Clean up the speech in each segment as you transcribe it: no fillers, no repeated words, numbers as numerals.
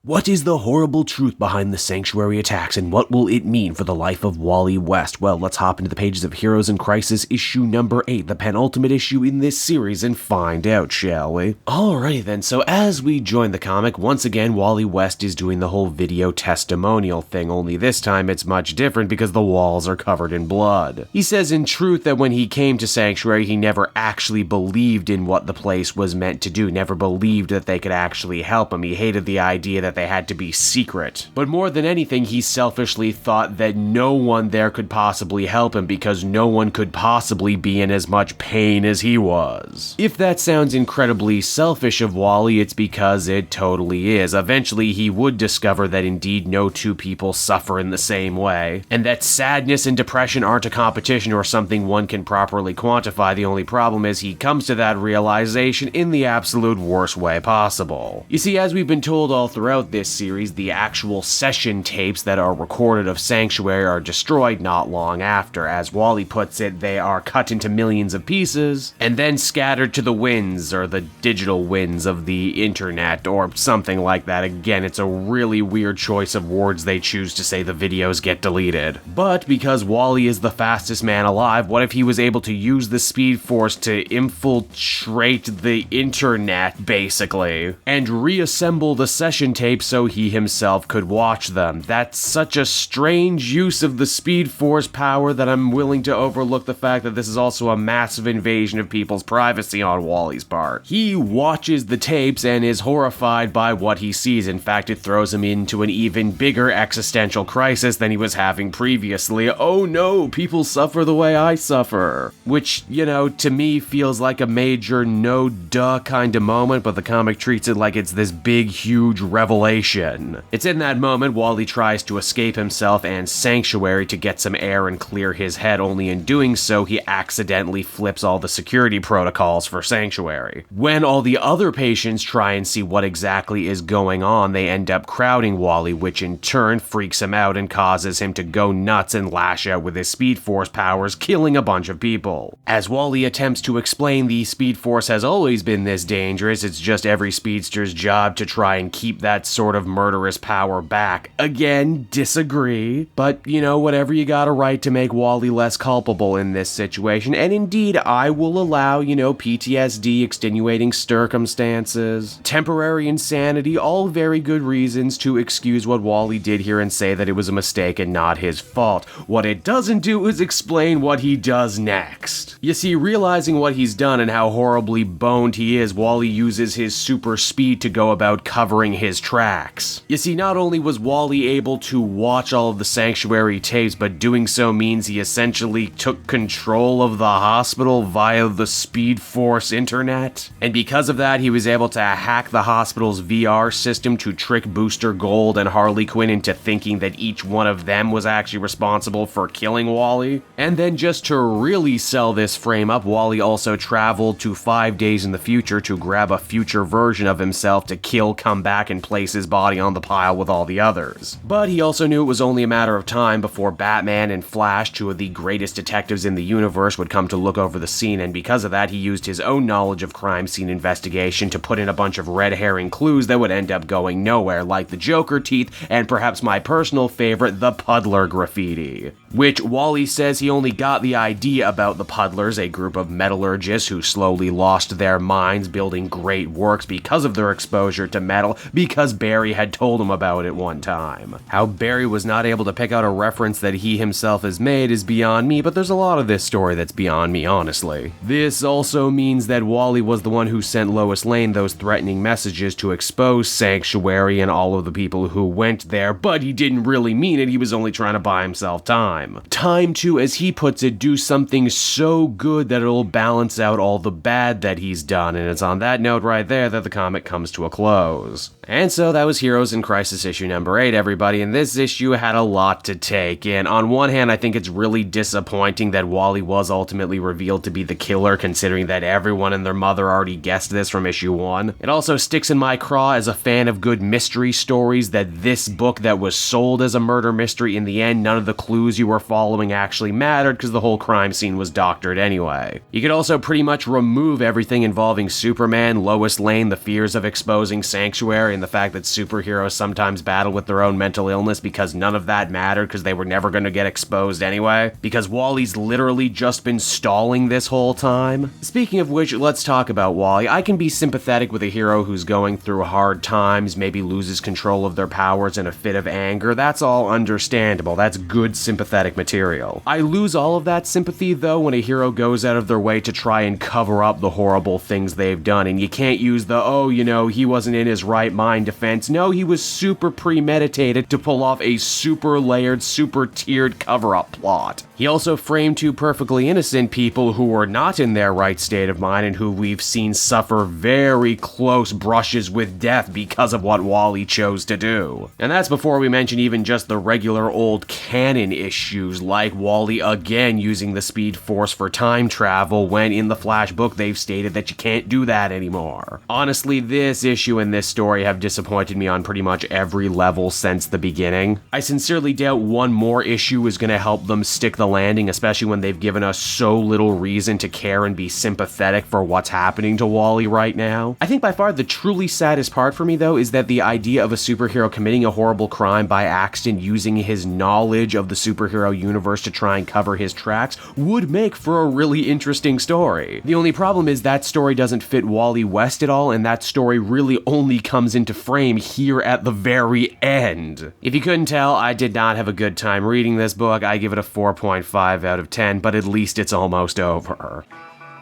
What is the horrible truth behind the Sanctuary attacks, and what will it mean for the life of Wally West? Well, let's hop into the pages of Heroes in Crisis issue number 8, the penultimate issue in this series, and find out, shall we? Alrighty then, so as we join the comic, once again Wally West is doing the whole video testimonial thing, only this time it's much different because the walls are covered in blood. He says in truth that when he came to Sanctuary, he never actually believed in what the place was meant to do, never believed that they could actually help him. He hated the idea that they had to be secret. But more than anything, he selfishly thought that no one there could possibly help him because no one could possibly be in as much pain as he was. If that sounds incredibly selfish of Wally, it's because it totally is. Eventually, he would discover that indeed no two people suffer in the same way, and that sadness and depression aren't a competition or something one can properly quantify. The only problem is he comes to that realization in the absolute worst way possible. You see, as we've been told all throughout this series, the actual session tapes that are recorded of Sanctuary are destroyed not long after. As Wally puts it, they are cut into millions of pieces and then scattered to the winds, or the digital winds of the internet, or something like that. Again, it's a really weird choice of words they choose to say the videos get deleted. But because Wally is the fastest man alive, what if he was able to use the Speed Force to infiltrate the internet, basically, and reassemble the session tapes so he himself could watch them? That's such a strange use of the Speed Force power that I'm willing to overlook the fact that this is also a massive invasion of people's privacy on Wally's part. He watches the tapes and is horrified by what he sees. In fact, it throws him into an even bigger existential crisis than he was having previously. Oh no, people suffer the way I suffer. Which, to me feels like a major no-duh kind of moment, but the comic treats it like it's this big, huge revelation. It's in that moment Wally tries to escape himself and Sanctuary to get some air and clear his head, only in doing so he accidentally flips all the security protocols for Sanctuary. When all the other patients try and see what exactly is going on, they end up crowding Wally, which in turn freaks him out and causes him to go nuts and lash out with his Speed Force powers, killing a bunch of people. As Wally attempts to explain, the Speed Force has always been this dangerous, it's just every speedster's job to try and keep that sort of murderous power back. Again, disagree, but whatever you got a right to make Wally less culpable in this situation, and indeed I will allow, PTSD, extenuating circumstances, temporary insanity, all very good reasons to excuse what Wally did here and say that it was a mistake and not his fault. What it doesn't do is explain what he does next. You see, realizing what he's done and how horribly boned he is, Wally uses his super speed to go about covering his tracks. You see, not only was Wally able to watch all of the Sanctuary tapes, but doing so means he essentially took control of the hospital via the Speed Force internet. And because of that, he was able to hack the hospital's VR system to trick Booster Gold and Harley Quinn into thinking that each one of them was actually responsible for killing Wally. And then just to really sell this frame up, Wally also traveled to 5 days in the future to grab a future version of himself to kill, come back, and place his body on the pile with all the others. But he also knew it was only a matter of time before Batman and Flash, two of the greatest detectives in the universe, would come to look over the scene, and because of that, he used his own knowledge of crime scene investigation to put in a bunch of red herring clues that would end up going nowhere, like the Joker teeth, and perhaps my personal favorite, the Puddler graffiti. Which Wally says he only got the idea about the Puddlers, a group of metallurgists who slowly lost their minds building great works because of their exposure to metal, because Barry had told him about it one time. How Barry was not able to pick out a reference that he himself has made is beyond me, but there's a lot of this story that's beyond me, honestly. This also means that Wally was the one who sent Lois Lane those threatening messages to expose Sanctuary and all of the people who went there, but he didn't really mean it, he was only trying to buy himself time. Time to, as he puts it, do something so good that it'll balance out all the bad that he's done, and it's on that note right there that the comic comes to a close. And so that was Heroes in Crisis issue number 8, everybody, and this issue had a lot to take in. On one hand, I think it's really disappointing that Wally was ultimately revealed to be the killer, considering that everyone and their mother already guessed this from issue 1. It also sticks in my craw as a fan of good mystery stories that this book that was sold as a murder mystery, in the end, none of the clues you were following actually mattered because the whole crime scene was doctored anyway. You could also pretty much remove everything involving Superman, Lois Lane, the fears of exposing Sanctuary, and the fact that superheroes sometimes battle with their own mental illness because none of that mattered because they were never going to get exposed anyway? Because Wally's literally just been stalling this whole time? Speaking of which, let's talk about Wally. I can be sympathetic with a hero who's going through hard times, maybe loses control of their powers in a fit of anger. That's all understandable. That's good sympathetic material. I lose all of that sympathy, though, when a hero goes out of their way to try and cover up the horrible things they've done, and you can't use the, oh, you know, he wasn't in his right mind defense. No, he was super premeditated to pull off a super layered, super tiered cover-up plot. He also framed two perfectly innocent people who were not in their right state of mind and who we've seen suffer very close brushes with death because of what Wally chose to do. And that's before we mention even just the regular old canon issues, like Wally again using the Speed Force for time travel when in the Flash book they've stated that you can't do that anymore. Honestly, this issue and this story have disappointed me on pretty much every level since the beginning. I sincerely doubt one more issue is going to help them stick the landing, especially when they've given us so little reason to care and be sympathetic for what's happening to Wally right now. I think by far the truly saddest part for me, though, is that the idea of a superhero committing a horrible crime by accident using his knowledge of the superhero universe to try and cover his tracks would make for a really interesting story. The only problem is that story doesn't fit Wally West at all, and that story really only comes into frame here at the very end. If you couldn't tell, I did not have a good time reading this book. I give it a 4.5 out of 10, but at least it's almost over.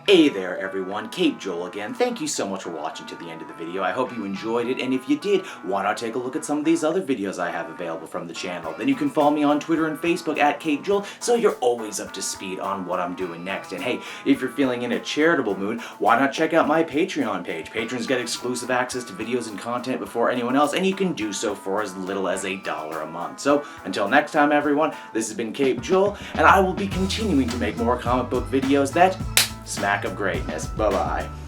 Hey there everyone, Cape Joel again. Thank you so much for watching to the end of the video. I hope you enjoyed it, and if you did, why not take a look at some of these other videos I have available from the channel. Then you can follow me on Twitter and Facebook at Cape Joel, so you're always up to speed on what I'm doing next. And hey, if you're feeling in a charitable mood, why not check out my Patreon page. Patrons get exclusive access to videos and content before anyone else, and you can do so for as little as $1 a month. So, until next time everyone, this has been Cape Joel, and I will be continuing to make more comic book videos that smack of greatness. Bye-bye.